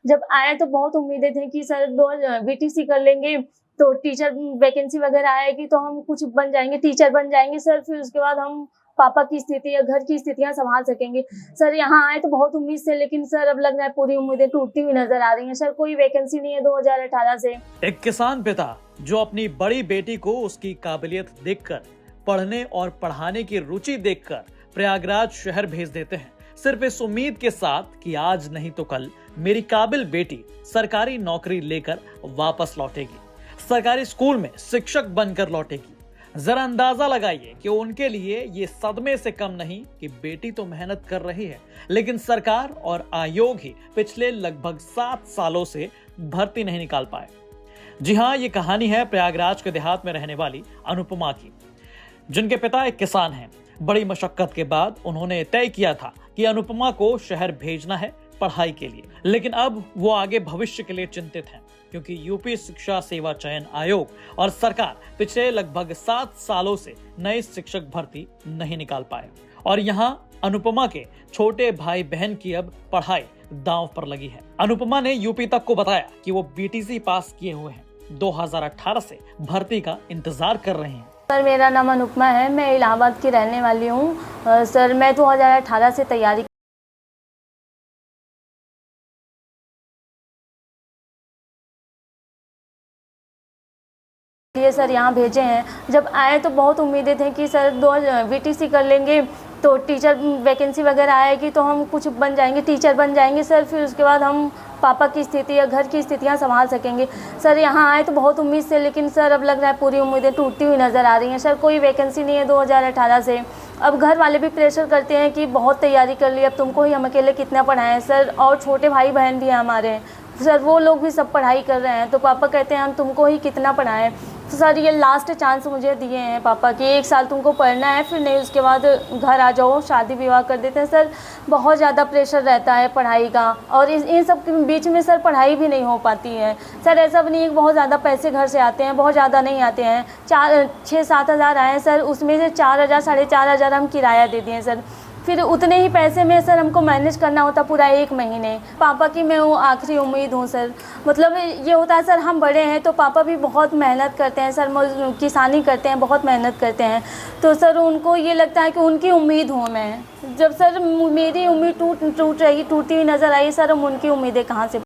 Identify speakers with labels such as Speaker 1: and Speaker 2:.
Speaker 1: जब आए तो बहुत उम्मीदें थी कि सर 2 बीटीसी कर लेंगे, तो टीचर वैकेंसी वगैरह आएगी तो हम कुछ बन जाएँगे, टीचर बन जाएँगे सर, फिर उसके बाद हम पापा की स्थिति या घर की स्थितियाँ सँभाल सकेंगे। सर यहाँ आए तो बहुत उम्मीद से, लेकिन सर अब लग रहा है पूरी उम्मीदें टूटती हुई नज़र आ रही हैं। सर कोई वैकेंसी नहीं है 2018 से।
Speaker 2: एक किसान पिता जो अपनी बड़ी बेटी को उसकी काबिलियत देखकर, पढ़ने और पढ़ाने की रुचि देखकर प्रयागराज शहर भेज देते हैं, सिर्फ इस उम्मीद के साथ कि आज नहीं तो कल मेरी काबिल बेटी सरकारी नौकरी लेकर वापस लौटेगी, सरकारी स्कूल में शिक्षक बनकर लौटेगी। जरा अंदाजा लगाइए कि उनके लिए ये सदमे से कम नहीं कि बेटी तो मेहनत कर रही है, लेकिन सरकार और आयोग ही पिछले लगभग 7 सालों से भर्ती नहीं निकाल पाए। जी हाँ, ये कहानी है प्रयागराज के देहात में रहने वाली अनुपमा की, जिनके पिता एक किसान हैं। बड़ी मशक्कत के बाद उन्होंने तय किया था कि अनुपमा को शहर भेजना है पढ़ाई के लिए, लेकिन अब वो आगे भविष्य के लिए चिंतित हैं, क्योंकि यूपी शिक्षा सेवा चयन आयोग और सरकार पिछले लगभग 7 सालों से नए शिक्षक भर्ती नहीं निकाल पाए। और यहाँ अनुपमा के छोटे भाई बहन की अब पढ़ाई दांव पर लगी है। अनुपमा ने यूपी तक को बताया कि वो बीटीसी पास किए हुए हैं, 2018 से भर्ती का इंतजार कर रहे हैं।
Speaker 1: सर मेरा नाम अनुपमा है, मैं इलाहाबाद की रहने वाली हूँ। सर मैं 2018 से तैयारी ये सर यहाँ भेजे हैं। जब आए तो बहुत उम्मीदें थी कि सर 2 बीटीसी कर लेंगे तो टीचर वैकेंसी वगैरह आएगी तो हम कुछ बन जाएंगे, टीचर बन जाएंगे सर, फिर उसके बाद हम पापा की स्थिति या घर की स्थितियाँ संभाल सकेंगे। सर यहाँ आए तो बहुत उम्मीद से, लेकिन सर अब लग रहा है पूरी उम्मीदें टूटती हुई नज़र आ रही हैं। सर कोई वैकेंसी नहीं है 2018 से। अब घर वाले भी प्रेशर करते हैं कि बहुत तैयारी कर ली, अब तुमको ही हम अकेले कितना पढ़ाएं सर, और छोटे भाई बहन भी हैं हमारे सर, वो लोग भी सब पढ़ाई कर रहे हैं, तो पापा कहते हैं हम तुमको ही कितना पढ़ाएं। तो सर ये लास्ट चांस मुझे दिए हैं पापा कि 1 साल तुमको पढ़ना है, फिर नहीं उसके बाद घर आ जाओ, शादी विवाह कर देते हैं। सर बहुत ज़्यादा प्रेशर रहता है पढ़ाई का, और इन सब के बीच में सर पढ़ाई भी नहीं हो पाती है। सर ऐसा भी नहीं है बहुत ज़्यादा पैसे घर से आते हैं, बहुत ज़्यादा नहीं आते हैं, 6-7 हज़ार आए हैं सर, उसमें से 4,000 4,500 हम किराया दे दिए सर। फिर उतने ही पैसे में सर हमको मैनेज करना होता पूरा 1 महीने। पापा की मैं वो आखिरी उम्मीद हूँ सर। मतलब ये होता है सर, हम बड़े हैं तो पापा भी बहुत मेहनत करते हैं सर, किसानी करते हैं, बहुत मेहनत करते हैं, तो सर उनको ये लगता है कि उनकी उम्मीद हूँ मैं। जब सर मेरी उम्मीद टूटती हुई नज़र आई सर, हम उनकी उम्मीदें कहाँ से